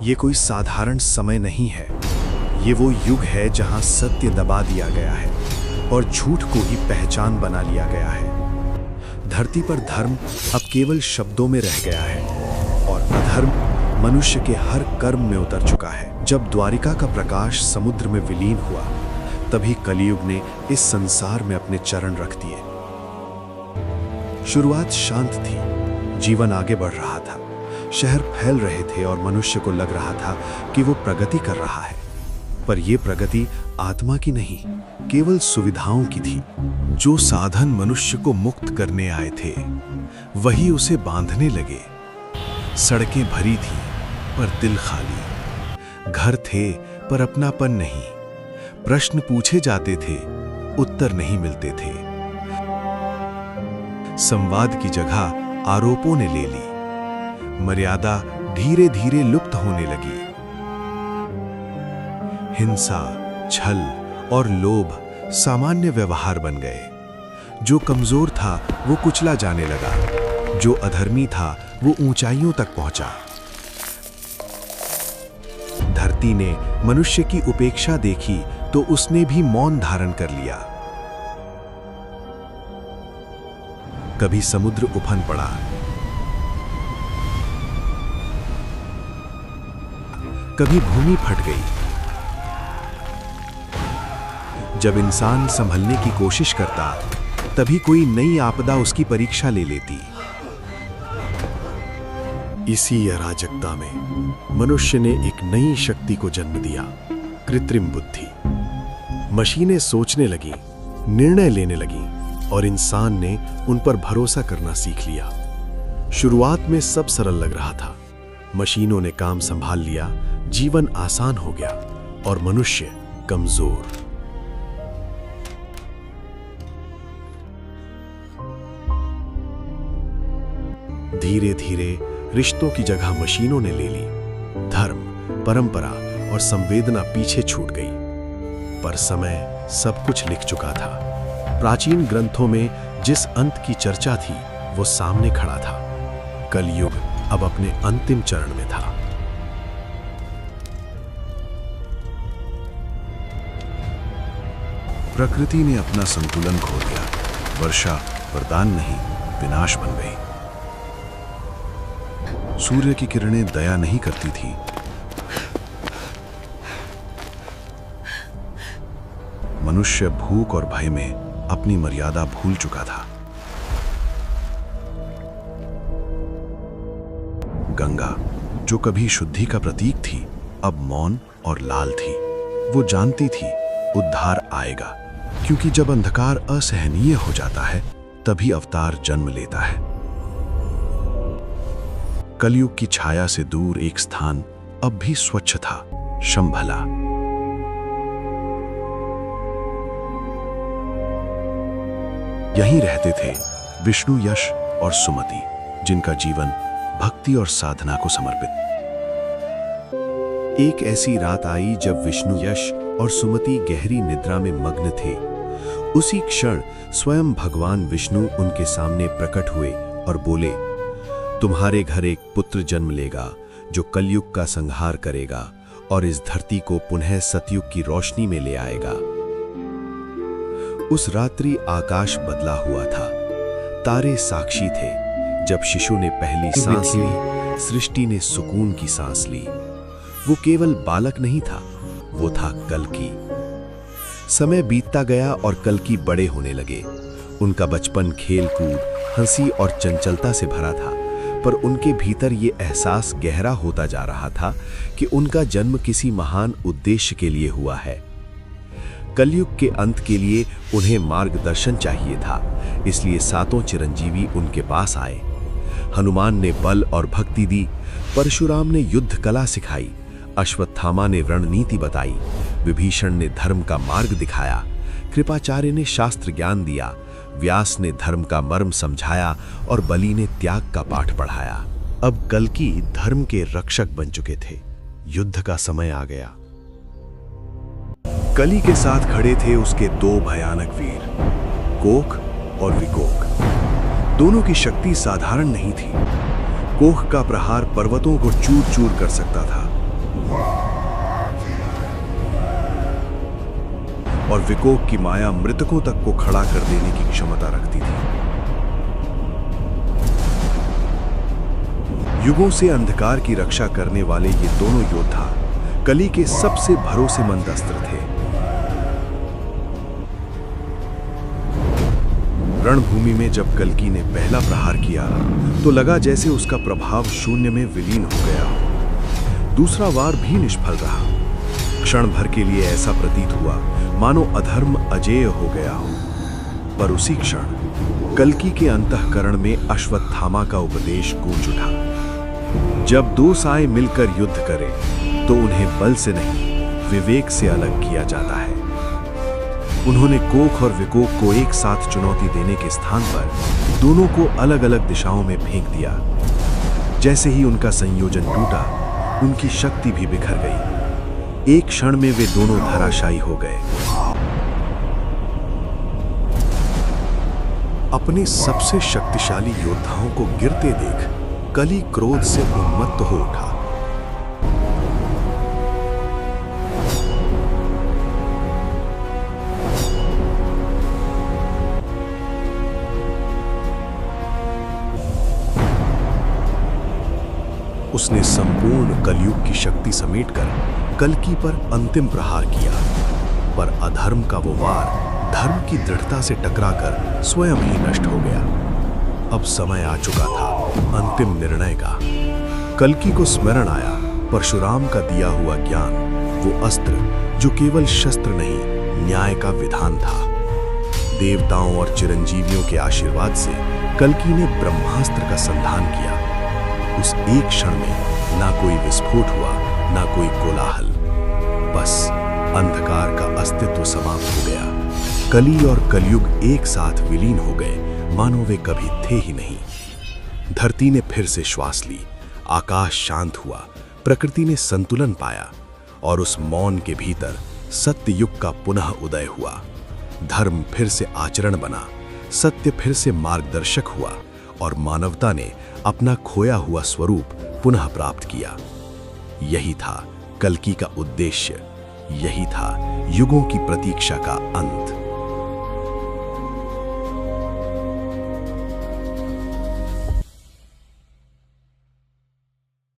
ये कोई साधारण समय नहीं है। ये वो युग है जहां सत्य दबा दिया गया है और झूठ को ही पहचान बना लिया गया है। धरती पर धर्म अब केवल शब्दों में रह गया है और अधर्म मनुष्य के हर कर्म में उतर चुका है। जब द्वारिका का प्रकाश समुद्र में विलीन हुआ, तभी कलियुग ने इस संसार में अपने चरण रख दिए। शुरुआत शांत थी, जीवन आगे बढ़ रहा था, शहर फैल रहे थे और मनुष्य को लग रहा था कि वो प्रगति कर रहा है। पर यह प्रगति आत्मा की नहीं, केवल सुविधाओं की थी। जो साधन मनुष्य को मुक्त करने आए थे, वही उसे बांधने लगे। सड़कें भरी थीं, पर दिल खाली। घर थे, पर अपनापन नहीं। प्रश्न पूछे जाते थे, उत्तर नहीं मिलते थे। संवाद की जगह आरोपों ने ले ली। मर्यादा धीरे धीरे लुप्त होने लगी। हिंसा, छल और लोभ सामान्य व्यवहार बन गए। जो कमजोर था वो कुचला जाने लगा, जो अधर्मी था वो ऊंचाइयों तक पहुंचा। धरती ने मनुष्य की उपेक्षा देखी तो उसने भी मौन धारण कर लिया। कभी समुद्र उफन पड़ा, कभी भूमि फट गई। जब इंसान संभलने की कोशिश करता, तभी कोई नई आपदा उसकी परीक्षा ले लेती। इसी अराजकता में मनुष्य ने एक नई शक्ति को जन्म दिया, कृत्रिम बुद्धि। मशीनें सोचने लगीं, निर्णय लेने लगीं और इंसान ने उन पर भरोसा करना सीख लिया। शुरुआत में सब सरल लग रहा था। मशीनों ने काम संभाल लिया, जीवन आसान हो गया और मनुष्य कमजोर। धीरे धीरे रिश्तों की जगह मशीनों ने ले ली। धर्म, परंपरा और संवेदना पीछे छूट गई। पर समय सब कुछ लिख चुका था। प्राचीन ग्रंथों में जिस अंत की चर्चा थी, वो सामने खड़ा था। कलयुग अब अपने अंतिम चरण में था। प्रकृति ने अपना संतुलन खो दिया। वर्षा वरदान नहीं, विनाश बन गई। सूर्य की किरणें दया नहीं करती थी। मनुष्य भूख और भय में अपनी मर्यादा भूल चुका था। गंगा, जो कभी शुद्धि का प्रतीक थी, अब मौन और लाल थी। वो जानती थी उद्धार आएगा, क्योंकि जब अंधकार असहनीय हो जाता है, तभी अवतार जन्म लेता है। कलयुग की छाया से दूर एक स्थान अब भी स्वच्छ था, शंभला। यहीं रहते थे विष्णु यश और सुमति, जिनका जीवन भक्ति और साधना को समर्पित। एक ऐसी रात आई जब विष्णु यश और सुमति गहरी निद्रा में मग्न थे। उसी क्षण स्वयं भगवान विष्णु उनके सामने प्रकट हुए और बोले, तुम्हारे घर एक पुत्र जन्म लेगा जो कलयुग का संहार करेगा और इस धरती को पुनः सतयुग की रोशनी में ले आएगा। उस रात्रि आकाश बदला हुआ था। तारे साक्षी थे। जब शिशु ने पहली सांस ली, सृष्टि ने सुकून की सांस ली। वो केवल बालक नहीं था, वो था कल्कि। समय बीतता गया और कल्कि बड़े होने लगे। उनका बचपन खेल-कूद, हंसी और चंचलता से भरा था, पर उनके भीतर ये एहसास गहरा होता जा रहा था कि उनका जन्म किसी महान उद्देश्य के लिए हुआ है। कलयुग के अंत के लिए उन्हें मार्गदर्शन चाहिए था, इसलिए सातों चिरंजीवी उनके पास आए। हनुमान ने बल और भक्ति दी, परशुराम ने युद्ध कला सिखाई, अश्वत्थामा ने रणनीति बताई, विभीषण ने धर्म का मार्ग दिखाया, कृपाचार्य ने शास्त्र ज्ञान दिया, व्यास ने धर्म का मर्म समझाया और बलि ने त्याग का पाठ पढ़ाया। अब कल्कि धर्म के रक्षक बन चुके थे। युद्ध का समय आ गया। कलि के साथ खड़े थे उसके दो भयानक वीर, कोक और विकोक। दोनों की शक्ति साधारण नहीं थी। कोक का प्रहार पर्वतों को चूर चूर कर सकता था, और विकोक की माया मृतकों तक को खड़ा कर देने की क्षमता रखती थी। युगों से अंधकार की रक्षा करने वाले ये दोनों योद्धा कली के सबसे भरोसेमंद अस्त्र थे। रणभूमि में जब कल्कि ने पहला प्रहार किया तो लगा जैसे उसका प्रभाव शून्य में विलीन हो गया हो। दूसरा वार भी निष्फल रहा। क्षण भर के लिए ऐसा प्रतीत हुआ मानो अधर्म अजेय हो गया हो। पर उसी क्षण कल्कि के अंतःकरण में अश्वत्थामा का उपदेश गूंज उठा। जब दो साए मिलकर युद्ध करें तो उन्हें बल से नहीं विवेक से अलग किया जाता है। उन्होंने कोक और विकोक को एक साथ चुनौती देने के स्थान पर दोनों को अलग अलग दिशाओं में फेंक दिया। जैसे ही उनका संयोजन टूटा, उनकी शक्ति भी बिखर गई। एक क्षण में वे दोनों धराशायी हो गए। अपने सबसे शक्तिशाली योद्धाओं को गिरते देख कली क्रोध से उन्मत्त हो उठा। उसने संपूर्ण कलयुग की शक्ति समेटकर कल्कि पर अंतिम प्रहार किया। पर अधर्म का वो वार धर्म की दृढ़ता से टकराकर स्वयं ही नष्ट हो गया। अब समय आ चुका था अंतिम निर्णय का। कल्कि को स्मरण आया परशुराम का दिया हुआ ज्ञान, वो अस्त्र जो केवल शस्त्र नहीं, न्याय का विधान था। देवताओं और चिरंजीवियों के आशीर्वाद से कल्कि ने ब्रह्मास्त्र का संधान किया। उस एक क्षण में ना कोई विस्फोट हुआ, ना कोई कोलाहल, बस अंधकार का अस्तित्व समाप्त हो गया। कली और कलयुग एक साथ विलीन हो गए मानो वे कभी थे ही नहीं। धरती ने फिर से श्वास ली, आकाश शांत हुआ, प्रकृति ने संतुलन पाया और उस मौन के भीतर सत्य युग का पुनः उदय हुआ। धर्म फिर से आचरण बना, सत्य फिर से मार्गदर्शक हुआ और मानवता ने अपना खोया हुआ स्वरूप पुनः प्राप्त किया। यही था कल्कि का उद्देश्य, यही था युगों की प्रतीक्षा का अंत।